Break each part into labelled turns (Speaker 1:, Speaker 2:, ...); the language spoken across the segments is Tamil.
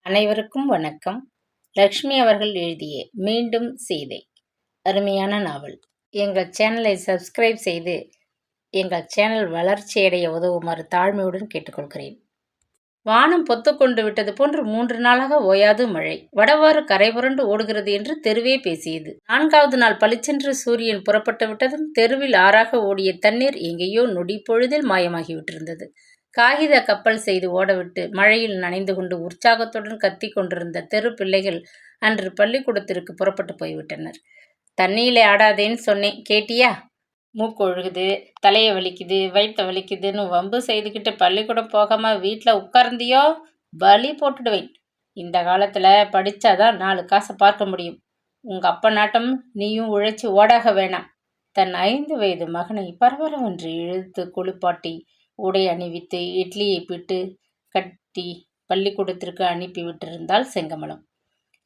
Speaker 1: அனைவருக்கும் வணக்கம். லக்ஷ்மி அவர்கள் எழுதிய மீண்டும் சீதை அருமையான நாவல். எங்கள் சேனலை சப்ஸ்கிரைப் செய்து எங்கள் சேனல் வளர்ச்சியடைய உதவுமாறு தாழ்மையுடன் கேட்டுக்கொள்கிறேன். வானம் பொத்துக்கொண்டு விட்டது போன்று 3 நாளாக ஓயாது மழை. வடவாறு கரை புரண்டு ஓடுகிறது என்று தெருவே பேசியது. 4வது நாள் பளிச்சென்று சூரியன் புறப்பட்டு விட்டதும் தெருவில் ஆறாக ஓடிய தண்ணீர் எங்கேயோ நொடி பொழுதில் மாயமாகிவிட்டிருந்தது. காகித கப்பல் செய்து ஓடவிட்டு மழையில் நனைந்து கொண்டு உற்சாகத்துடன் கத்தி கொண்டிருந்த தெரு பிள்ளைகள் அன்று பள்ளிக்கூடத்திற்கு புறப்பட்டு போய்விட்டனர். தண்ணியிலே ஆடாதேன்னு சொன்னேன், கேட்டியா? மூக்கு ஒழுகுது, தலையை வலிக்குது, வயிற்ற வலிக்குதுன்னு வம்பு செய்துக்கிட்டு பள்ளிக்கூடம் போகாம வீட்டில் உட்கார்ந்தியோ பலி போட்டுடுவேன். இந்த காலத்தில் படித்தாதான் 4 காசை பார்க்க முடியும். உங்கள் அப்பா நாட்டம் நீயும் உழைச்சி ஓடாக வேணாம். தன் 5 வயது மகனை பரபரவென்று இழுத்து குளிப்பாட்டி உடை அணிவித்து இட்லியை பிட்டு கட்டி பள்ளிக்கூடத்திற்கு அனுப்பிவிட்டிருந்தாள் செங்கமலம்.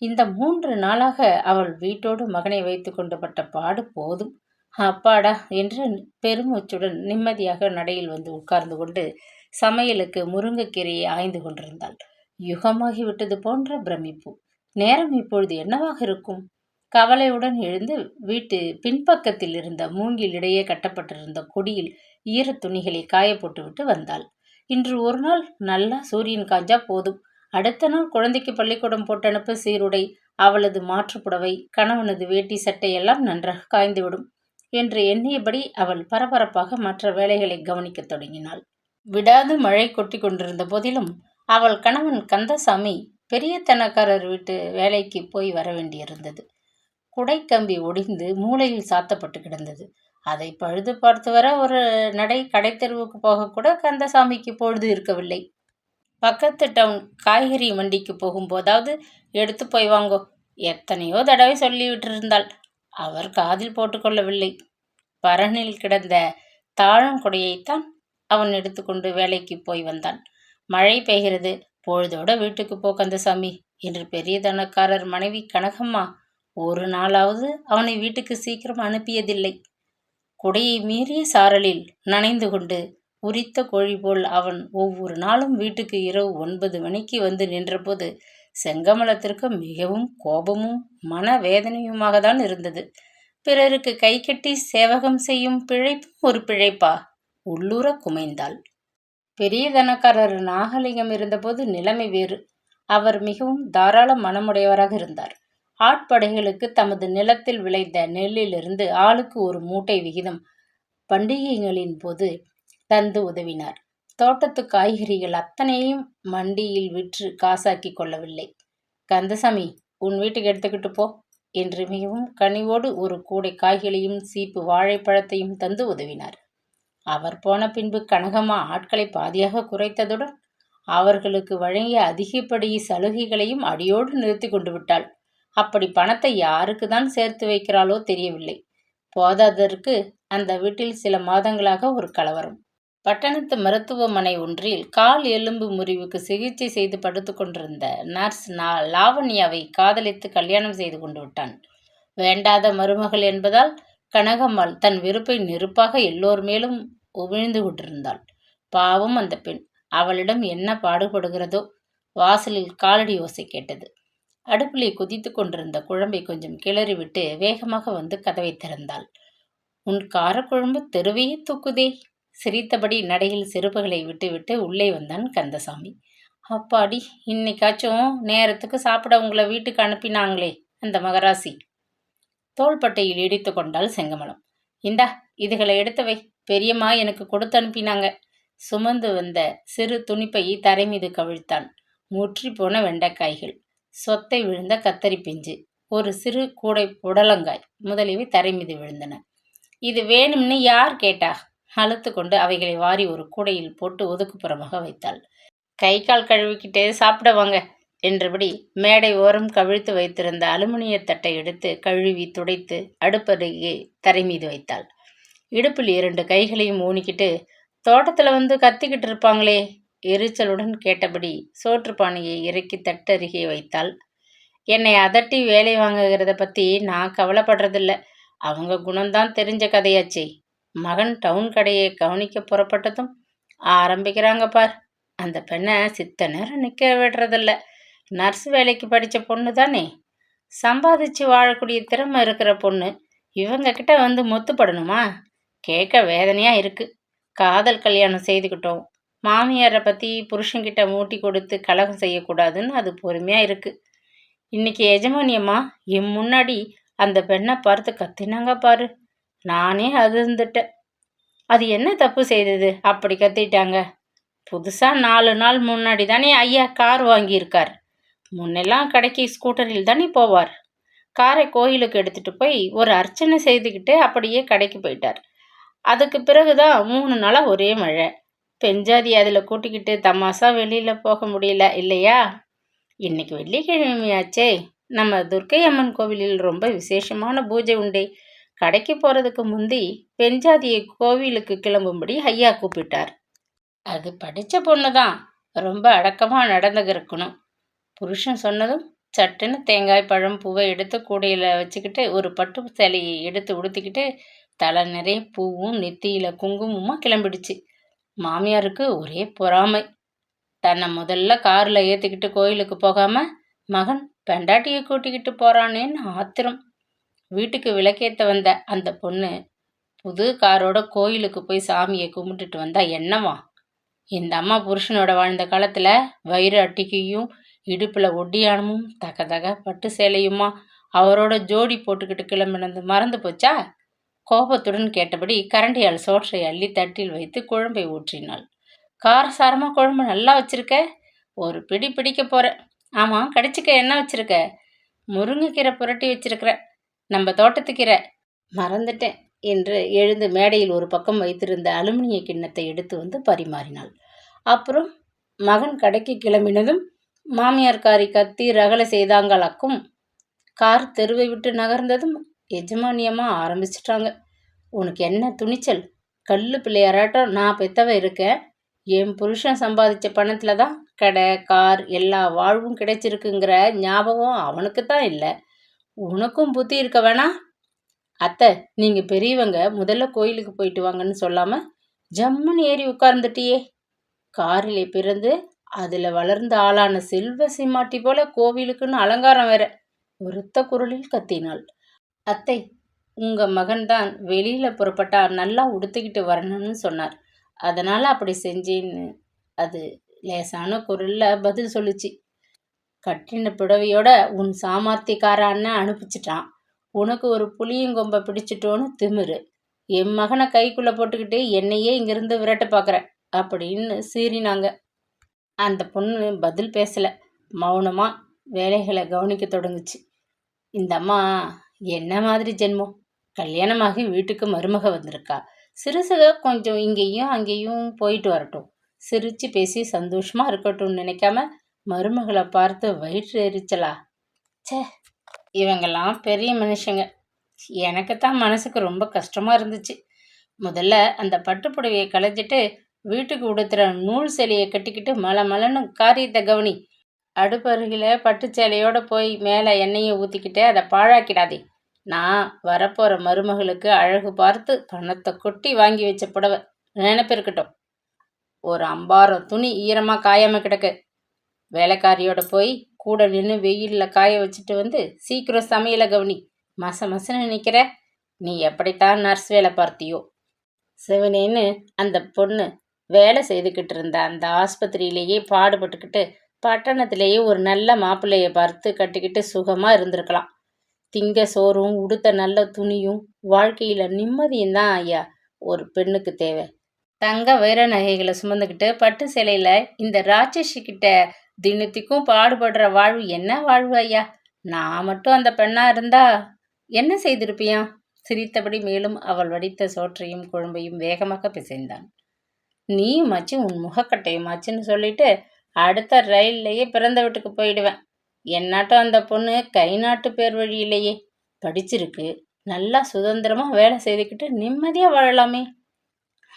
Speaker 1: இந்த 3 நாளாக அவள் வீட்டோடு மகனை வைத்து கொண்டு பட்ட பாடு போதும். அப்பாடா என்று பெருமூச்சுடன் நிம்மதியாக நடையில் வந்து உட்கார்ந்து கொண்டு சமையலுக்கு முருங்கைக்கீரையை ஆய்ந்து கொண்டிருந்தாள். யுகமாகிவிட்டது போன்ற பிரமிப்பு. நேரம் இப்பொழுது என்னவாக இருக்கும்? கவலையுடன் எழுந்து வீட்டு பின்பக்கத்தில் இருந்த மூங்கில் இடையே கட்டப்பட்டிருந்த கொடியில் ஈரத் துணிகளை காய போட்டுவிட்டு வந்தாள். இன்று ஒரு நாள் நல்லா சூரியன் காஞ்சா போதும். அடுத்த நாள் குழந்தைக்கு பள்ளிக்கூடம் போட்டனுப்ப சீருடை, அவளது மாற்றுப்புடவை, கணவனது வேட்டி சட்டை எல்லாம் நன்றாக காய்ந்துவிடும் என்று எண்ணியபடி அவள் பரபரப்பாக மற்ற வேலைகளை கவனிக்கத் தொடங்கினாள். விடாது மழை கொட்டி கொண்டிருந்த போதிலும் அவள் கணவன் கந்தசாமி பெரிய தனக்காரர் வீட்டு வேலைக்கு போய் வர வேண்டியிருந்தது. குடைக்கம்பி ஒடிந்து மூலையில் சாத்தப்பட்டு கிடந்தது. அதை பழுது பார்த்து வர ஒரு நடை கடைத்தெருவுக்கு போகக்கூட கந்தசாமிக்கு பொழுது இருக்கவில்லை. பக்கத்து டவுன் காய்கறி மண்டிக்கு போகும்போதாவது எடுத்து போய் வாங்கோ, எத்தனையோ தடவை சொல்லிவிட்டிருந்தாள். அவர் காதில் போட்டுக்கொள்ளவில்லை. பரணில் கிடந்த தாழங்குடையைத்தான் அவன் எடுத்துக்கொண்டு வேலைக்கு போய் வந்தான். மழை பெய்கிறது, பொழுதோட வீட்டுக்கு போ கந்தசாமி என்று பெரிய தனக்காரர் மனைவி கனகம்மா ஒரு நாளாவது அவனை வீட்டுக்கு சீக்கிரம் அனுப்பியதில்லை. குடையை மீறிய சாரலில் நனைந்து கொண்டு உரித்த கோழி போல் அவன் ஒவ்வொரு நாளும் வீட்டுக்கு இரவு 9 மணிக்கு வந்து நின்றபோது செங்கமலத்திற்கு மிகவும் கோபமும் மனவேதனையுமாக தான் இருந்தது. பிறருக்கு கை கட்டி சேவகம் செய்யும் பிழைப்பும் ஒரு பிழைப்பா? உள்ளூர குமைந்தாள். பெரிய தனக்காரர் நாகலிங்கம் இருந்தபோது நிலைமை வேறு. அவர் மிகவும் தாராள மனமுடையவராக இருந்தார். ஆட்படைகளுக்கு தமது நிலத்தில் விளைந்த நெல்லிலிருந்து ஆளுக்கு ஒரு மூட்டை விகிதம் பண்டிகைகளின் போது தந்து உதவினார். தோட்டத்து காய்கறிகள் அத்தனையும் மண்டியில் விற்று காசாக்கி கொள்ளவில்லை. கந்தசாமி, உன் வீட்டுக்கு எடுத்துக்கிட்டு போ என்று மிகவும் கனிவோடு ஒரு கூடை காய்களையும் சீப்பு வாழைப்பழத்தையும் தந்து உதவினார். அவர் போன பின்பு கனகம்மா ஆட்களை பாதியாக குறைத்ததுடன் அவர்களுக்கு வழங்கிய அதிகப்படி சலுகைகளையும் அடியோடு நிறுத்தி கொண்டு விட்டாள். அப்படி பணத்தை யாருக்கு தான் சேர்த்து வைக்கிறாளோ தெரியவில்லை. போதாதற்கு அந்த வீட்டில் சில மாதங்களாக ஒரு கலவரம். பட்டணத்து மருத்துவமனை ஒன்றில் கால் எலும்பு முறிவுக்கு சிகிச்சை செய்து படுத்து கொண்டிருந்த நர்ஸ் லாவண்யாவை காதலித்து கல்யாணம் செய்து கொண்டு விட்டான். வேண்டாத மருமகள் என்பதால் கனகம்மாள் தன் வெறுப்பை நெருப்பாக எல்லோர் மேலும் உமிழ்ந்து கொண்டிருந்தாள். பாவம் அந்த பெண், அவளிடம் என்ன பாடுபடுகிறதோ. வாசலில் காலடி ஓசை கேட்டது. அடுப்பிலே கொதித்து கொண்டிருந்த குழம்பை கொஞ்சம் கிளறிவிட்டு வேகமாக வந்து கதவை திறந்தாள். உன் காரக்குழம்பு தெருவையே தூக்குதே. சிரித்தபடி நடையில் செருப்புகளை விட்டுவிட்டு உள்ளே வந்தான் கந்தசாமி. அப்பாடி, இன்னைக்காச்சும் நேரத்துக்கு சாப்பிட உங்களை வீட்டுக்கு அனுப்பினாங்களே அந்த மகராசி. தோள்பட்டையில் இடித்து கொண்டாள் செங்கமலம். இந்தா, இதுகளை எடுத்து வை, பெரியம்மா எனக்கு கொடுத்து அனுப்பினாங்க. சுமந்து வந்த சிறு துணிப்பையை தரை மீது கவிழ்த்தான். முற்றி போன வெண்டைக்காய்கள், சொத்தை விழுந்த கத்தரி பிஞ்சு, ஒரு சிறு கூடை புடலங்காய் முதலியவை தரை மீது விழுந்தன. இது வேணும்னு யார் கேட்டா? அழுத்து கொண்டு அவைகளை வாரி ஒரு கூடையில் போட்டு ஒதுக்குப்புறமாக வைத்தாள். கை கால் கழுவிக்கிட்டு சாப்பிட வாங்க என்றபடி மேடை ஓரம் கவிழ்த்து வைத்திருந்த அலுமினிய தட்டை எடுத்து கழுவி துடைத்து அடுப்பருகே தரை மீது வைத்தாள். இடுப்பில் 2 கைகளையும் ஊனிக்கிட்டு, தோட்டத்தில் வந்து கத்திக்கிட்டு இருப்பாங்களே எரிச்சலுடன் கேட்டபடி சோற்றுப்பானையை இறக்கி தட்டருகே வைத்தாள். என்னை அதட்டி வேலை வாங்குகிறத பற்றி நான் கவலைப்படுறதில்ல. அவங்க குணம்தான் தெரிஞ்ச கதையாச்சே. மகன் டவுன் கடையை கவனிக்க புறப்பட்டதும் ஆரம்பிக்கிறாங்க பார். அந்த பெண்ணை சித்த நேரம் நிற்க விடுறதில்ல. நர்ஸ் வேலைக்கு படித்த பொண்ணு தானே, சம்பாதிச்சு வாழக்கூடிய திறமை இருக்கிற பொண்ணு இவங்க கிட்ட வந்து மொத்துப்படணுமா? கேட்க வேதனையா இருக்கு. காதல் கல்யாணம் செய்துக்கிட்டோம், மாமியாரை பற்றி புருஷன்கிட்ட மூட்டி கொடுத்து கலகம் செய்யக்கூடாதுன்னு அது பொறுமையாக இருக்கு. இன்னைக்கு எஜமானியம்மா என் முன்னாடி அந்த பெண்ணை பார்த்து கத்தினாங்க பாரு, நானே அதிர்ந்துட்டேன். அது என்ன தப்பு செய்தது அப்படி கத்திட்டாங்க? புதுசாக 4 நாள் முன்னாடி தானே ஐயா கார் வாங்கியிருக்கார். முன்னெல்லாம் கடைக்கு ஸ்கூட்டரில் தானே போவார். காரை கோயிலுக்கு எடுத்துகிட்டு போய் ஒரு அர்ச்சனை செய்துக்கிட்டு அப்படியே கடைக்கு போயிட்டார். அதுக்கு பிறகுதான் 3 நாளாக ஒரே மழை. பெஞ்சாதி அதில் கூட்டிக்கிட்டு தமாசா வெளியில் போக முடியல இல்லையா? இன்னைக்கு வெள்ளிக்கிழமையாச்சே, நம்ம துர்க்கை அம்மன் கோவிலில் ரொம்ப விசேஷமான பூஜை உண்டே. கடைக்கு போகிறதுக்கு முந்தி பெஞ்சாதியை கோவிலுக்கு கிளம்பும்படி ஐயா கூப்பிட்டார். அது படித்த பொண்ணு தான், ரொம்ப அடக்கமாக நடந்துக்கிருக்கணும். புருஷன் சொன்னதும் சட்டுன்னு தேங்காய் பழம் பூவை எடுத்து கூடையில் வச்சுக்கிட்டு ஒரு பட்டு சேலையை எடுத்து உடுத்திக்கிட்டு தலை நிறைய பூவும் நெத்தியில் குங்குமமாக கிளம்பிடுச்சு. மாமியாருக்கு ஒரே பொறாமை. தன்னை முதல்ல காரில் ஏற்றிக்கிட்டு கோயிலுக்கு போகாமல் மகன் பெண்டாட்டியை கூட்டிக்கிட்டு போகிறானேன்னு ஆத்திரம். வீட்டுக்கு விளக்கேற்ற வந்த அந்த பொண்ணு புது காரோட கோயிலுக்கு போய் சாமியை கும்பிட்டுட்டு வந்தா என்னவா? இந்த அம்மா புருஷனோட வாழ்ந்த காலத்தில் வயிறு அட்டிக்கையும் இடுப்பில் ஒட்டியானமும் தக பட்டு சேலையுமா அவரோட ஜோடி போட்டுக்கிட்டு கிளம்பினது மறந்து போச்சா? கோபத்துடன் கேட்டபடி கரண்டியால் சோற்றை அள்ளி தட்டில் வைத்து குழம்பை ஊற்றினாள். காரசாரமாக குழம்பு நல்லா வச்சிருக்க, ஒரு பிடி பிடிக்க போகிறேன். ஆமாம், கடிச்சிக்க என்ன வச்சிருக்க? முருங்கைக்கீரை புரட்டி வச்சிருக்கிற, நம்ம தோட்டத்துக்கீரை. மறந்துட்டேன் என்று எழுந்து மேடையில் ஒரு பக்கம் வைத்திருந்த அலுமினிய கிண்ணத்தை எடுத்து வந்து பரிமாறினாள். அப்புறம் மகன் கடைக்கு கிளம்பினதும் மாமியார்காரி கத்தி ரகலை செய்தாங்களாக்கும். கார் தெருவை விட்டு நகர்ந்ததும் எஜமானியமாக ஆரம்பிச்சிட்டாங்க. உனக்கு என்ன துணிச்சல்? கல்லு பிள்ளையாராட்டம் நான் பெத்தவ இருக்கேன். என் புருஷன் சம்பாதிச்ச பணத்தில் தான் கடை கார் எல்லா வாழ்வும் கிடைச்சிருக்குங்கிற ஞாபகம் அவனுக்கு தான் இல்லை. உனக்கும் புத்தி இருக்க வேணாம்? அத்தை, நீங்கள் பெரியவங்க, முதல்ல கோயிலுக்கு போயிட்டு வாங்கன்னு சொல்லாமல் ஜம்முன்னு ஏறி உட்கார்ந்துட்டியே. காரிலே பிறந்து அதில் வளர்ந்த ஆளான செல்வ சீமாட்டி போல கோவிலுக்குன்னு அலங்காரம் வேற. ஒருத்த குரலில் கத்தினாள். அத்தை, உங்கள் மகன்தான் வெளியில் புறப்பட்டா நல்லா உடுத்திக்கிட்டு வரணும்னு சொன்னார், அதனால் அப்படி செஞ்சேன்னு அது லேசான குரலில் பதில் சொல்லிச்சு. கட்டின புடவையோட உன் சாமர்த்தியக்கார அண்ணன் அனுப்பிச்சிட்டான். உனக்கு ஒரு புளியங்கொம்பை பிடிச்சிட்டோன்னு திமிரு. என் மகனை கைக்குள்ளே போட்டுக்கிட்டு என்னையே இங்கிருந்து விரட்ட பார்க்குற அப்படின்னு சீறினாங்க. அந்த பொண்ணு பதில் பேசலை, மௌனமாக வேலைகளை கவனிக்க தொடங்குச்சு. இந்த அம்மா என்ன மாதிரி ஜென்மம்? கல்யாணமாகி வீட்டுக்கு மருமக வந்திருக்கா. சிறுசுக கொஞ்சம் இங்கேயும் அங்கேயும் போயிட்டு வரட்டும், சிரித்து பேசி சந்தோஷமாக இருக்கட்டும்னு நினைக்காம மருமகளை பார்த்து வயிற்று எரிச்சலா? சே, இவங்கெல்லாம் பெரிய மனுஷங்க. எனக்கு தான் மனசுக்கு ரொம்ப கஷ்டமாக இருந்துச்சு. முதல்ல அந்த பட்டுப்புடவையை களைஞ்சிட்டு வீட்டுக்கு உடுத்துகிற நூல் சேலையை கட்டிக்கிட்டு மலன்னு காரியத்தை கவனி. அடுப்பருகில் பட்டு சேலையோடு போய் மேலே எண்ணெயை ஊற்றிக்கிட்டு அதை பாழாக்கிடாதே. நான் வரப்போகிற மருமகளுக்கு அழகு பார்த்து பணத்தை கொட்டி வாங்கி வச்ச புடவை, நினைப்பு இருக்கட்டும். ஒரு அம்பாரம் துணி ஈரமாக காயாமல் கிடக்கு. வேலைக்காரியோட போய் கூட நின்று வெயிலில் காய வச்சுட்டு வந்து சீக்கிரம் சமையலை கவனி. மசன்னு நிற்கிற. நீ எப்படித்தான் நர்ஸ் வேலை பார்த்தியோ? சிவனேன்னு அந்த பொண்ணு வேலை செய்துக்கிட்டு இருந்த அந்த ஆஸ்பத்திரியிலேயே பாடுபட்டுக்கிட்டு பட்டணத்திலேயே ஒரு நல்ல மாப்பிள்ளையை பார்த்து கட்டிக்கிட்டு சுகமாக இருந்திருக்கலாம். திங்க சோறும் உடுத்த நல்ல துணியும் வாழ்க்கையில் நிம்மதியும் தான் ஐயா ஒரு பெண்ணுக்கு தேவை. தங்க வைர நகைகளை சுமந்துக்கிட்டு பட்டு சேலையில் இந்த ராட்சசிக்கிட்ட தினத்துக்கும் பாடுபடுற வாழ்வு என்ன வாழ்வு ஐயா? நான் மட்டும் அந்த பெண்ணாக இருந்தா என்ன செய்திருப்பியா? சிரித்தபடி மேலும் அவள் வடித்த சோற்றையும் குழம்பையும் வேகமாக பிசைந்தான். நீயும் ஆச்சு உன் முகக்கட்டையும் ஆச்சுன்னு சொல்லிட்டு அடுத்த ரயில்லையே பிறந்த வீட்டுக்கு போயிடுவேன். என்னாட்டும் அந்த பொண்ணு கை நாட்டு பேர் வழியிலேயே படிச்சிருக்கு, நல்லா சுதந்திரமாக வேலை செய்துக்கிட்டு நிம்மதியாக வாழலாமே.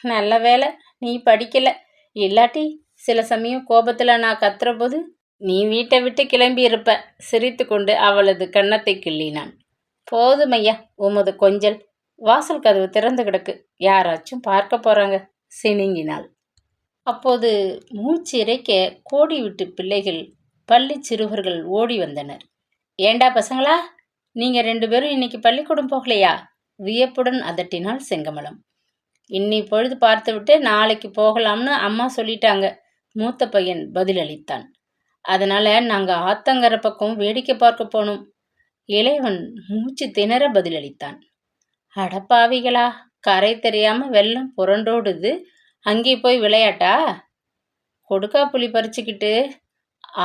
Speaker 1: நல்ல வேலை நீ படிக்கலை, இல்லாட்டி சில சமயம் கோபத்தில் நான் கத்துற போது நீ வீட்டை விட்டு கிளம்பி இருப்ப. சிரித்து கொண்டு அவளது கன்னத்தை கிள்ளினான். போதுமையா உமது கொஞ்சல், வாசல் கதவு திறந்து கிடக்கு, யாராச்சும் பார்க்க போகிறாங்க சினிங்கினாள். அப்போது மூச்சு இறைக்க கோடி விட்டு பிள்ளைகள் பள்ளி சிறுவர்கள் ஓடி வந்தனர். ஏண்டா பசங்களா, நீங்க 2 பேரும் இன்னைக்கு பள்ளிக்கூடம் போகலையா? வியப்புடன் அதட்டினாள் செங்கமலம். இன்னி பொழுது பார்த்துவிட்டு நாளைக்கு போகலாம்னு அம்மா சொல்லிட்டாங்க, மூத்த பையன் பதிலளித்தான். அதனால நாங்க ஆத்தங்கர பக்கம் வேடிக்கை பார்க்க போனோம். இளையவன் மூச்சு திணற பதிலளித்தான். அடப்பாவிகளா, கரை தெரியாம வெள்ளம் புரண்டோடுது, அங்கே போய் விளையாட்டா? கொடுக்கா புளி பறிச்சுக்கிட்டு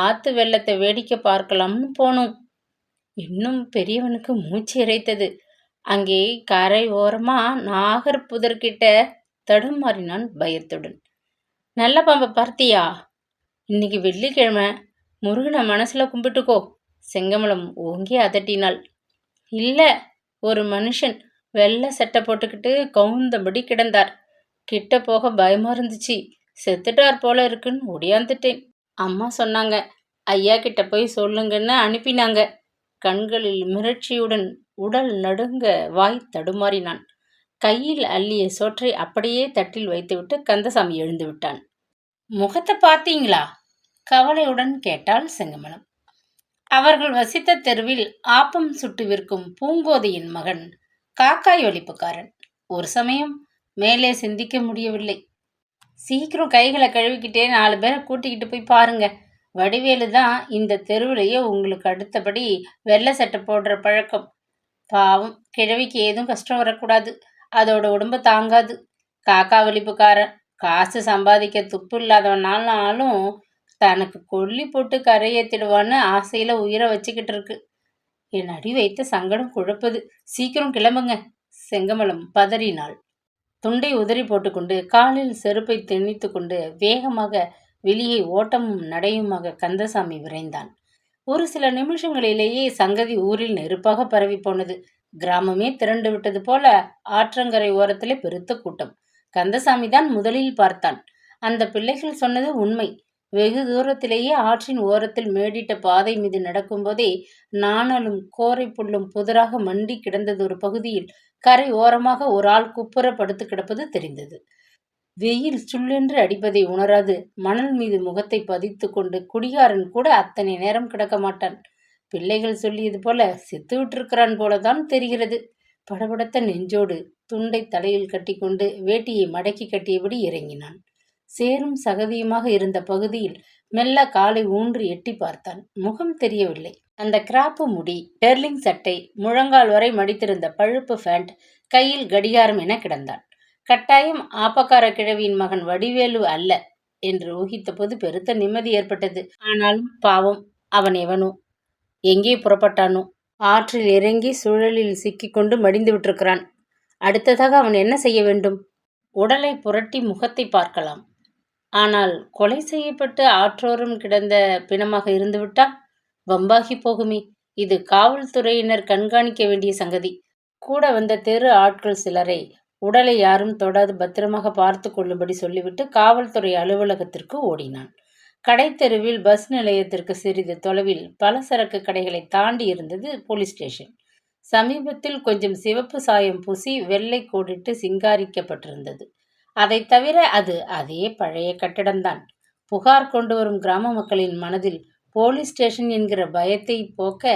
Speaker 1: ஆத்து வெள்ளத்தை வேடிக்கை பார்க்கலாம்னு போனோம். இன்னும் பெரியவனுக்கு மூச்சு இறைத்தது. அங்கே கரை ஓரமா நாகர் புதர்கிட்ட தடுமாறினான் பயத்துடன். நல்ல பாம்பை பார்த்தியா? இன்னைக்கு வெள்ளிக்கிழமை, முருகனை மனசுல கும்பிட்டுக்கோ, செங்கமலம் ஓங்கி அதட்டினாள். இல்ல, ஒரு மனுஷன் வெள்ளை சட்டை போட்டுக்கிட்டு கவுந்தபடி கிடந்தார். கிட்ட போக பயமா இருந்துச்சு. செத்துட்டார் போல இருக்குன்னு ஒடியாந்துட்டேன். அம்மா சொன்னாங்க, ஐயா கிட்ட போய் சொல்லுங்கன்னு அனுப்பினாங்க. கண்களில் மிரட்சியுடன் உடல் நடுங்க வாய் தடுமாறினான். கையில் அள்ளிய சோற்றை அப்படியே தட்டில் வைத்துவிட்டு கந்தசாமி எழுந்து விட்டான். முகத்தை பார்த்தீங்களா? கவலையுடன் கேட்டாள் செங்கமலம். அவர்கள் வசித்த தெருவில் ஆப்பம் சுட்டு விற்கும் பூங்கோதையின் மகன் காக்காய் ஒலிப்புக்காரன். ஒரு சமயம் மேலே சிந்திக்க முடியவில்லை. சீக்கிரம் கைகளை கழுவிக்கிட்டே 4 பேரை கூட்டிக்கிட்டு போய் பாருங்க. வடிவேலு தான் இந்த தெருவிலேயே உங்களுக்கு அடுத்தபடி வெள்ளை சட்டை போடுற பழக்கம். பாவம், கிழவிக்கு ஏதும் கஷ்டம் வரக்கூடாது, அதோட உடம்பு தாங்காது. காக்கா ஒலிப்புக்காரன் காசு சம்பாதிக்க துப்பு இல்லாதவனாலும் தனக்கு கொல்லி போட்டு கரையேற்றிடுவான்னு ஆசையில உயிரை வச்சுக்கிட்டு இருக்கு. என் அடி வைத்த சங்கடம் குழப்பது. சீக்கிரம் கிளம்புங்க, செங்கமலம் பதறினாள். துண்டை உதறி போட்டுக்கொண்டு காலில் செருப்பை திணித்து கொண்டு வேகமாக வெளியே ஓட்டமும் நடையுமாக கந்தசாமி விரைந்தான். ஒரு சில நிமிஷங்களிலேயே சங்கதி ஊரில் நெருப்பாக பரவி போனது. கிராமமே திரண்டு விட்டது போல ஆற்றங்கரை ஓரத்திலே பெருத்த கூட்டம். கந்தசாமி தான் முதலில் பார்த்தான். அந்த பிள்ளைகள் சொன்னது உண்மை. வெகு தூரத்திலேயே ஆற்றின் ஓரத்தில் மேடிட்ட பாதை மீது நடக்கும்போதே நாணலும் கோரை புல்லும் புதராக மண்டி கிடந்தது. ஒரு பகுதியில் கரை ஓரமாக ஒரு ஆள் குப்புற படுத்து கிடப்பது தெரிந்தது. வெயில் சுள்ளென்று அடிப்பதை உணராது மணல் மீது முகத்தை பதித்து கொண்டு குடிகாரன் கூட அத்தனை நேரம் கிடக்க மாட்டான். பிள்ளைகள் சொல்லியது போல செத்து விட்டிருக்கிறான் போலதான் தெரிகிறது. படபடத்த நெஞ்சோடு துண்டை தலையில் கட்டிக்கொண்டு வேட்டியை மடக்கி கட்டியபடி இறங்கினான். சேரும் சகதியுமாக இருந்த பகுதியில் மெல்ல காலை ஊன்றி எட்டி பார்த்தான். முகம் தெரியவில்லை. அந்த கிராப்பு முடி, டெர்லிங் சட்டை, முழங்கால் வரை மடித்திருந்த பழுப்பு பேண்ட், கையில் கடிகாரம் என கிடந்தான். கட்டாயம் ஆப்பக்கார கிழவியின் மகன் வடிவேலு அல்ல என்று ஊகித்த போது பெருத்த நிம்மதி ஏற்பட்டது. ஆனாலும் பாவம், அவன் எவனோ, எங்கே புறப்பட்டானோ, ஆற்றில் இறங்கி சுழலில் சிக்கிக்கொண்டு மடிந்து விட்டிருக்கிறான். அடுத்ததாக அவன் என்ன செய்ய வேண்டும்? உடலை புரட்டி முகத்தை பார்க்கலாம். ஆனால் கொலை செய்யப்பட்டு ஆற்றோரம் கிடந்த பிணமாக இருந்துவிட்டால் வம்பாகி போகுமே. இது காவல்துறையினர் கண்காணிக்க வேண்டிய சங்கதி. கூட வந்த தெரு ஆட்கள் சிலரை உடலை யாரும் தொடாது பத்திரமாக பார்த்து கொள்ளும்படி சொல்லிவிட்டு காவல்துறை அலுவலகத்திற்கு ஓடினான். கடைத்தெருவில் பஸ் நிலையத்திற்கு சிறிது தொலைவில் பலசரக்கு கடைகளை தாண்டி இருந்தது போலீஸ் ஸ்டேஷன். சமீபத்தில் கொஞ்சம் சிவப்பு சாயம் பூசி வெள்ளை கோடிட்டு சிங்காரிக்கப்பட்டிருந்தது. அதை தவிர அது அதே பழைய கட்டிடம்தான். புகார் கொண்டு வரும் கிராம மக்களின் மனதில் போலீஸ் ஸ்டேஷன் என்கிற பயத்தை போக்க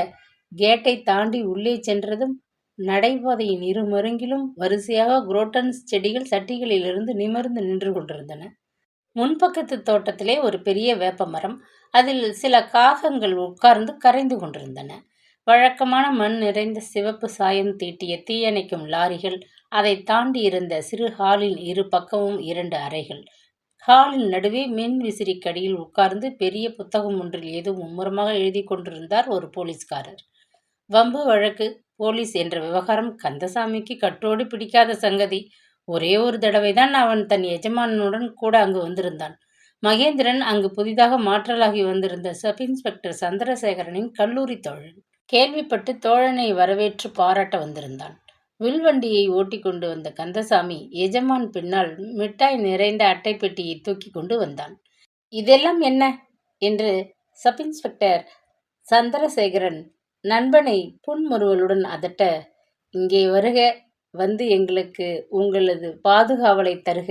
Speaker 1: கேட்டை தாண்டி உள்ளே சென்றதும் நடைபாதையின் இரு மருங்கிலும் வரிசையாக குரோட்டன்ஸ் செடிகள் சட்டிகளிலிருந்து நிமிர்ந்து நின்று கொண்டிருந்தன. முன்பக்கத்து தோட்டத்திலே ஒரு பெரிய வேப்ப மரம், அதில் சில காகங்கள் உட்கார்ந்து கரைந்து கொண்டிருந்தன. வழக்கமான மண் நிறைந்த சிவப்பு சாயம் தீட்டிய தீயணைக்கும் லாரிகள், அதை தாண்டி இருந்த சிறு ஹாலின் இரு பக்கமும் 2 அறைகள். ஹாலின் நடுவே மின் விசிறிக்கடியில் உட்கார்ந்து பெரிய புத்தகம் ஒன்றில் ஏதோ மும்முரமாக எழுதி கொண்டிருந்தார் ஒரு போலீஸ்காரர். வம்பு வழக்கு போலீஸ் என்ற விவகாரம் கந்தசாமிக்கு கட்டோடு பிடிக்காத சங்கதி. ஒரே ஒரு தடவைதான் அவன் தன் எஜமானனுடன் கூட அங்கு வந்திருந்தான். மகேந்திரன் அங்கு புதிதாக மாற்றலாகி வந்திருந்த சப் இன்ஸ்பெக்டர் சந்திரசேகரனின் கல்லூரி தோழன். கேள்விப்பட்டு தோழனை வரவேற்று பாராட்ட வந்திருந்தான். வில்வண்டியை ஓட்டி கொண்டு வந்த கந்தசாமி எஜமான் பின்னால் மிட்டாய் நிறைந்த அட்டை பெட்டியை தூக்கி கொண்டு வந்தான். இதெல்லாம் என்ன என்று சப் இன்ஸ்பெக்டர் சந்திரசேகரன் நண்பனை புன்முறுவலுடன் அதட்ட, இங்கே வருக, வந்து எங்களுக்கு உங்களது பாதுகாவலை தருக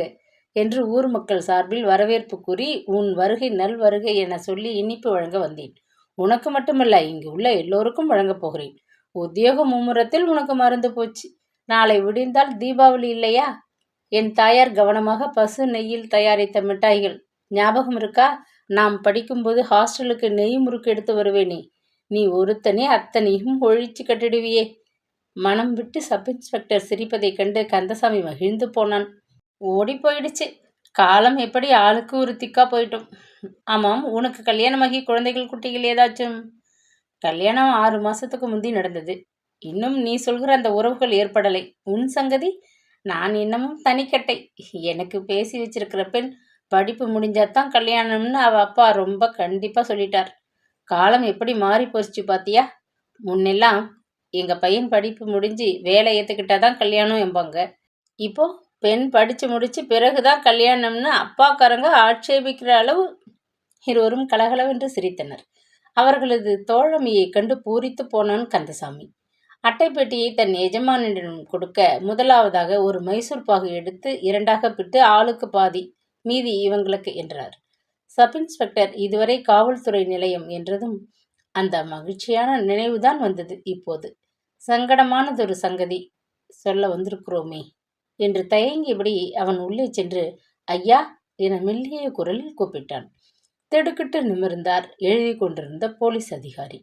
Speaker 1: என்று ஊர் மக்கள் சார்பில் வரவேற்பு கூறி உன் வருகை நல்வருகை என சொல்லி இனிப்பு வழங்க வந்தேன். உனக்கு மட்டுமல்ல, இங்கு உள்ள எல்லோருக்கும் வழங்கப் போகிறேன். உத்தியோக மும்முரத்தில் உனக்கு மறந்து போச்சு. நாளை விடிந்தால் தீபாவளி இல்லையா? என் தாயார் கவனமாக பசு நெய்யில் தயாரித்த மிட்டாய்கள் ஞாபகம் இருக்கா? நாம் படிக்கும்போது ஹாஸ்டலுக்கு நெய் முறுக்கு எடுத்து வருவேனே, நீ ஒருத்தனே அத்தனையும் ஒழிச்சு கட்டிடுவியே. மனம் விட்டு சப் இன்ஸ்பெக்டர் சிரிப்பதைக் கண்டு கந்தசாமி மகிழ்ந்து போனான். ஓடி போயிடுச்சு. காலம் எப்படி ஆளுக்கு ஒரு திக்கா போயிட்டோம். ஆமாம், உனக்கு கல்யாணமாகி குழந்தைகள் குட்டிகள் ஏதாச்சும்? கல்யாணம் 6 மாசத்துக்கு முந்தி நடந்தது. இன்னும் நீ சொல்கிற அந்த உறவுகள் ஏற்படலை. உன் சங்கதி? நான் இன்னமும் தனிக்கட்டை. எனக்கு பேசி வச்சிருக்கிற பெண் படிப்பு முடிஞ்சாதான் கல்யாணம்னு அவ அப்பா ரொம்ப கண்டிப்பா சொல்லிட்டார். காலம் எப்படி மாறி போச்சு பாத்தியா? முன்னெல்லாம் எங்க பையன் படிப்பு முடிஞ்சு வேலை ஏத்துக்கிட்டாதான் கல்யாணம் என்பாங்க. இப்போ பெண் படிச்சு முடிச்சு பிறகுதான் கல்யாணம்னு அப்பாக்காரங்க ஆட்சேபிக்கிற அளவு. இருவரும் கலகலவென்று சிரித்தனர். அவர்களது தோழமையைக் கண்டு பூரித்து போனான் கந்தசாமி. அட்டைப்பெட்டியை தன் எஜமானிடம் கொடுக்க முதலாவதாக ஒரு மைசூர் பாகு எடுத்து 2ஆக பிட்டு ஆளுக்கு பாதி, மீதி இவங்களுக்கு என்றார். சப் இன்ஸ்பெக்டர் இதுவரை காவல்துறை நிலையம் என்றதும் அந்த மகிழ்ச்சியான நினைவுதான் வந்தது. இப்போது சங்கடமானதொரு சங்கதி சொல்ல வந்திருக்கிறோமே என்று தயங்கியபடி அவன் உள்ளே சென்று ஐயா என மெல்லிய குரலில் கூப்பிட்டான். திடுக்கிட்டு நிமிர்ந்தார் எழுதி கொண்டிருந்த போலீஸ் அதிகாரி.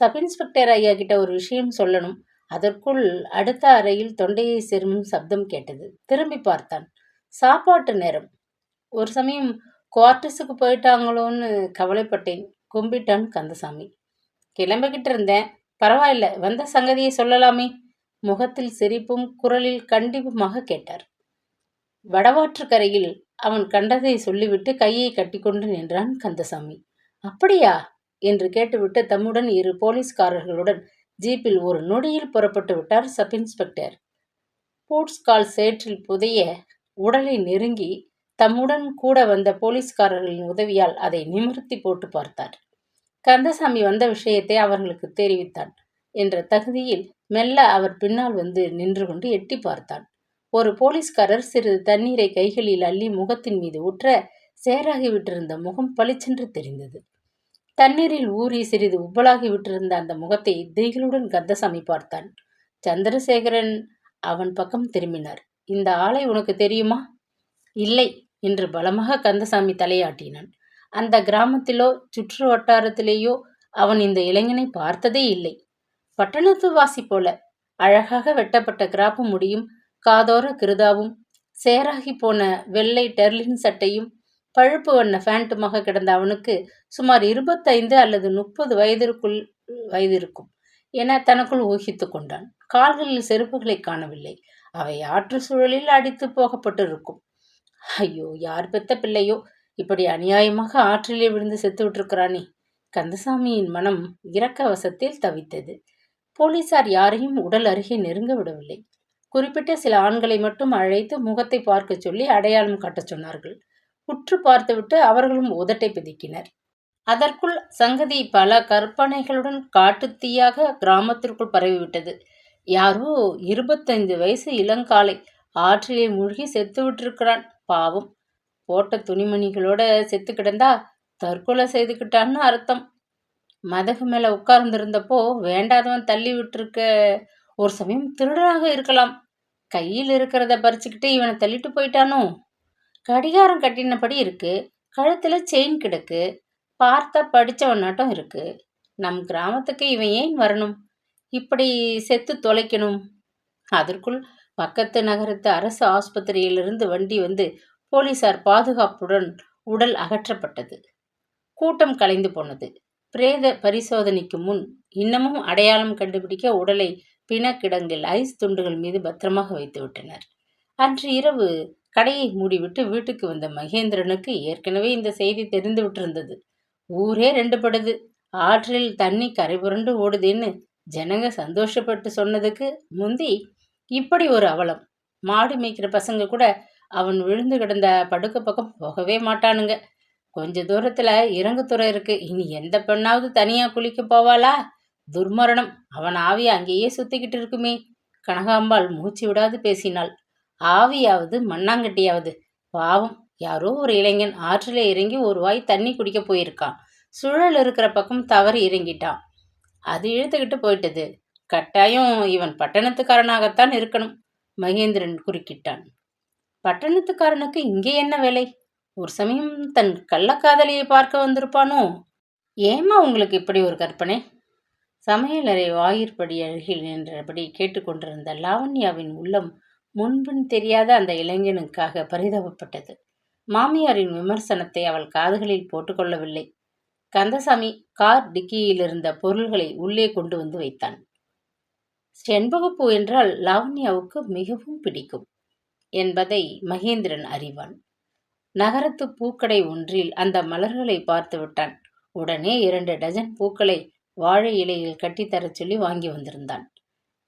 Speaker 1: சப் இன்ஸ்பெக்டர் ஐயா கிட்ட ஒரு விஷயம் சொல்லணும். அதற்குள் அடுத்த அறையில் தொண்டையை செருமும் சப்தம் கேட்டது. திரும்பி பார்த்தான். சாப்பாட்டு நேரம். ஒரு சமயம் குவார்டர்ஸுக்கு போயிட்டாங்களோன்னு கவலைப்பட்டேன், கும்பிட்டான் கந்தசாமி. கிளம்பிக்கிட்டு இருந்தேன். பரவாயில்ல, வந்த சங்கதியை சொல்லலாமே. முகத்தில் சிரிப்பும் குரலில் கண்டிப்புமாக கேட்டார். வடவாற்றுக்கரையில் அவன் கண்டதை சொல்லிவிட்டு கையை கட்டிக்கொண்டு நின்றான் கந்தசாமி. அப்படியா என்று கேட்டுவிட்டு தம்முடன் 2 போலீஸ்காரர்களுடன் ஜீப்பில் ஒரு நொடியில் புறப்பட்டு விட்டார் சப் இன்ஸ்பெக்டர். பூட்ஸ் கால் சேற்றில் புதைய உடலை நெருங்கி தம்முடன் கூட வந்த போலீஸ்காரர்களின் உதவியால் அதை நிமிர்த்தி போட்டு பார்த்தார். கந்தசாமி வந்த விஷயத்தை அவர்களுக்கு தெரிவித்தான் என்ற தகுதியில் மெல்ல அவர் பின்னால் வந்து நின்று கொண்டு எட்டி பார்த்தான். ஒரு போலீஸ்காரர் சிறிது தண்ணீரை கைகளில் அள்ளி முகத்தின் மீது ஊற்ற சேராகி விட்டிருந்த முகம் பளிச்சென்று தெரிந்தது. தண்ணீரில் ஊறி சிறிது உப்பலாகி விட்டிருந்த அந்த முகத்தை திகிலுடன் கந்தசாமி பார்த்தான். சந்திரசேகரன் அவன் பக்கம் திரும்பினார். இந்த ஆளை உனக்கு தெரியுமா? இல்லை என்று பலமாக கந்தசாமி தலையாட்டினான். அந்த கிராமத்திலோ சுற்று வட்டாரத்திலேயோ அவன் இந்த இளைஞனை பார்த்ததே இல்லை. பட்டணத்து வாசி போல. அழகாக வெட்டப்பட்ட கிராப்பு முடியும், காதோர கிருதாவும், சேராகி போன வெள்ளை டெர்லின் சட்டையும், பழுப்பு வண்ண ஃபேண்ட்டுமாக கிடந்த அவனுக்கு சுமார் 25 அல்லது 30 வயது இருக்கும் என தனக்குள் ஊகித்து கொண்டான். கால்களில் செருப்புகளை காணவில்லை. அவை ஆற்று சூழலில் அடித்து போகப்பட்டிருக்கும். ஐயோ, யார் பெத்த பிள்ளையோ இப்படி அநியாயமாக ஆற்றிலே விழுந்து செத்து விட்டிருக்கிறானே. கந்தசாமியின் மனம் இரக்க வசத்தில் தவித்தது. போலீசார் யாரையும் உடல் அருகே நெருங்க விடவில்லை. குறிப்பிட்ட சில ஆண்களை மட்டும் அழைத்து முகத்தை பார்க்க சொல்லி அடையாளம் காட்டச் சொன்னார்கள். உற்று பார்த்துவிட்டு அவர்களும் உதட்டை பிதுக்கினர். அதற்குள் சங்கதி பல கற்பனைகளுடன் காட்டுத்தீயாக கிராமத்திற்குள் பரவிவிட்டது. யாரோ 25 வயசு இளங்காலை ஆற்றிலே மூழ்கி செத்து விட்டிருக்கிறான். பாவம், போட்ட துணிமணிகளோட செத்து கிடந்தா தற்கொலை செய்துக்கிட்டான்னு அர்த்தம். மதகு மேல உட்கார்ந்திருந்தப்போ வேண்டாதவன் தள்ளி விட்டுருக்க. ஒரு சமயம் திருடனாக இருக்கலாம். கையில் இருக்கிறத பறிச்சுக்கிட்டு இவனை தள்ளிட்டு போயிட்டானோ? கடிகாரம் கட்டினபடி இருக்கு, கழுத்துல செயின் கிடக்கு, பார்த்தா படிச்சவனாட்டம் இருக்கு. நம் கிராமத்துக்கு இவன் ஏன் வரணும்? இப்படி செத்து தொலைக்கணும்? அதற்குள் பக்கத்து நகரத்து அரசு ஆஸ்பத்திரியிலிருந்து வண்டி வந்து போலீசார் பாதுகாப்புடன் உடல் அகற்றப்பட்டது. கூட்டம் கலைந்து போனது. பிரேத பரிசோதனைக்கு முன் இன்னமும் அடையாளம் கண்டுபிடிக்க உடலை பிணக்கிடங்கில் ஐஸ் துண்டுகள் மீது பத்திரமாக வைத்து விட்டனர். அன்று இரவு கடையை மூடிவிட்டு வீட்டுக்கு வந்த மகேந்திரனுக்கு ஏற்கனவே இந்த செய்தி தெரிந்து விட்டிருந்தது. ஊரே 2 படுது. ஆற்றில் தண்ணி கரை புரண்டு ஓடுதேன்னு ஜனங்க சந்தோஷப்பட்டு சொன்னதுக்கு முந்தி இப்படி ஒரு அவலம். மாடு மேய்க்கிற பசங்க கூட அவன் விழுந்து கிடந்த படுக்க பக்கம் போகவே மாட்டானுங்க. கொஞ்ச தூரத்துல இறங்குத்துறை இருக்கு. இனி எந்த பெண்ணாவது தனியா குளிக்க போவாளா? துர்மரணம். அவன் ஆவி அங்கேயே சுத்திக்கிட்டு இருக்குமே. கனகாம்பாள் மூச்சு விடாது பேசினாள். ஆவியாவது மண்ணாங்கட்டியாவது பாவம், யாரோ ஒரு இளைஞன் ஆற்றில இறங்கி ஒரு வாய் தண்ணி குடிக்க போயிருக்கான். சுழல் இருக்கிற பக்கம் தவறி இறங்கிட்டான். அது இழுத்துக்கிட்டு போயிட்டது. கட்டாயம் இவன் பட்டணத்துக்காரனாகத்தான் இருக்கணும். மகேந்திரன் குறுக்கிட்டான். பட்டணத்துக்காரனுக்கு இங்கே என்ன வேலை? ஒரு சமயம் தன் கள்ளக்காதலியை பார்க்க வந்திருப்பானோ? ஏம்மா உங்களுக்கு இப்படி ஒரு கற்பனை? சமையலறை வாயிற்படி அருகில் நின்றபடி கேட்டுக்கொண்டிருந்த லாவண்யாவின் உள்ளம் முன்பின் தெரியாத அந்த இளைஞனுக்காக பரிதாபப்பட்டது. மாமியாரின் விமர்சனத்தை அவள் காதுகளில் போட்டுக்கொள்ளவில்லை. கந்தசாமி கார் டிக்கியில் இருந்த பொருள்களை உள்ளே கொண்டு வந்து வைத்தான். செண்பகப்பூ என்றால் லாவண்யாவுக்கு மிகவும் பிடிக்கும் என்பதை மகேந்திரன் அறிவான். நகரத்து பூக்கடை ஒன்றில் அந்த மலர்களை பார்த்து விட்டான். உடனே 2 டஜன் பூக்களை வாழை இலையில் கட்டித்தரச் சொல்லி வாங்கி வந்திருந்தான்.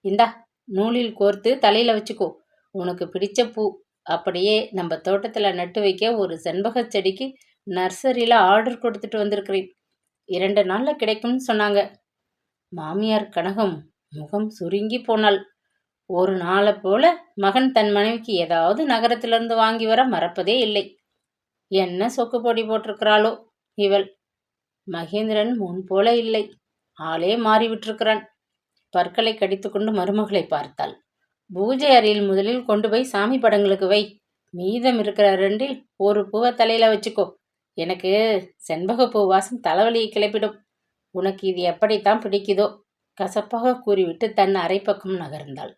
Speaker 1: இந்தா, நூலில் கோர்த்து தலையில வச்சுக்கோ. உனக்கு பிடிச்ச பூ. அப்படியே நம்ம தோட்டத்துல நட்டு வைக்க ஒரு செண்பக செடிக்கு நர்சரியில ஆர்டர் கொடுத்துட்டு வந்திருக்கிறேன். 2 நாள்ல கிடைக்கும்னு சொன்னாங்க. மாமியார் கனகம் முகம் சுருங்கி போனாள். ஒரு நாளை போல மகன் தன் மனைவிக்கு ஏதாவது நகரத்திலிருந்து வாங்கி வர மறப்பதே இல்லை. என்ன சொக்கு பொடி போட்டிருக்கிறாளோ இவள். மகேந்திரன் முன் போல இல்லை. ஆளே மாறிவிட்டிருக்கிறான். பற்களை கடித்துக்கொண்டு மருமகளை பார்த்தாள். பூஜை அறையில் முதலில் கொண்டு போய் சாமி படங்களுக்கு வை. மீதம் இருக்கிற 2இல் ஒரு பூவை தலையில வச்சுக்கோ. எனக்கு செண்பகப்பூ வாசம் தலைவலியை கிளப்பிடும். உனக்கு இது எப்படித்தான் பிடிக்குதோ? கசப்பாக கூறிவிட்டு தன் அரைப்பக்கம் நகர்ந்தாள்.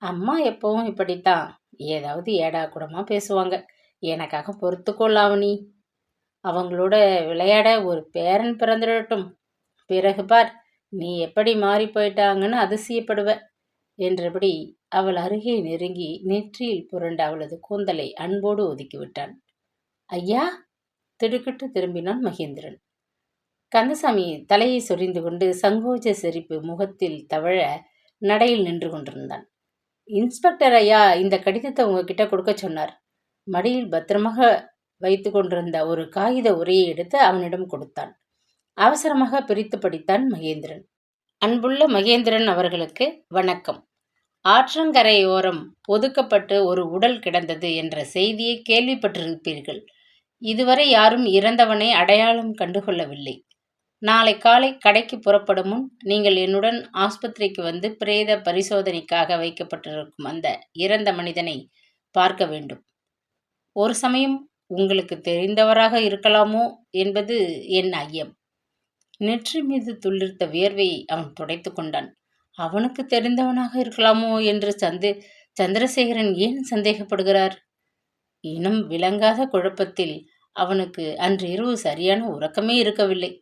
Speaker 1: அம்மா எப்பவும் இப்படித்தான். ஏதாவது ஏடா கூடமா பேசுவாங்க. எனக்காக பொறுத்துக்கோ லாவணி. அவங்களோட விளையாட ஒரு பேரன் பிறந்துடட்டும். பிறகு பார், நீ எப்படி மாறி போயிட்டாங்கன்னு அதிசயப்படுவ என்றபடி அவள் அருகே நெருங்கி நெற்றியில் புரண்ட அவளது கூந்தலை அன்போடு ஒதுக்கிவிட்டான். ஐயா! திடுக்கிட்டு திரும்பினான் மகேந்திரன். கந்தசாமி தலையை சொரிந்து கொண்டு சங்கோஜ சிரிப்பு முகத்தில் தவழ நடையில் நின்று கொண்டிருந்தான். இன்ஸ்பெக்டர் ஐயா இந்த கடிதத்தை உங்ககிட்ட கொடுக்க சொன்னார். மடியில் பத்திரமாக வைத்து கொண்டிருந்த ஒரு காகித உரையை எடுத்து அவனிடம் கொடுத்தான். அவசரமாக பிரித்து படித்தான் மகேந்திரன். அன்புள்ள மகேந்திரன் அவர்களுக்கு வணக்கம். ஆற்றங்கரையோரம் ஒதுக்கப்பட்டு ஒரு உடல் கிடந்தது என்ற செய்தியை கேள்விப்பட்டிருப்பீர்கள். இதுவரை யாரும் இறந்தவனை அடையாளம் கண்டுகொள்ளவில்லை. நாளை காலை கடைக்கு புறப்படும் முன் நீங்கள் என்னுடன் ஆஸ்பத்திரிக்கு வந்து பிரேத பரிசோதனைக்காக வைக்கப்பட்டிருக்கும் அந்த இறந்த மனிதனை பார்க்க வேண்டும். ஒரு சமயம் உங்களுக்கு தெரிந்தவராக இருக்கலாமோ என்பது என் ஐயம். நெற்றி மீது துளிர்த்த வியர்வையை அவன் துடைத்து கொண்டான். அவனுக்கு தெரிந்தவனாக இருக்கலாமோ என்று சந்திரசேகரன் ஏன் சந்தேகப்படுகிறார்? இனம் விளங்காத குழப்பத்தில் அவனுக்கு அன்று இரவு சரியான உறக்கமே இருக்கவில்லை.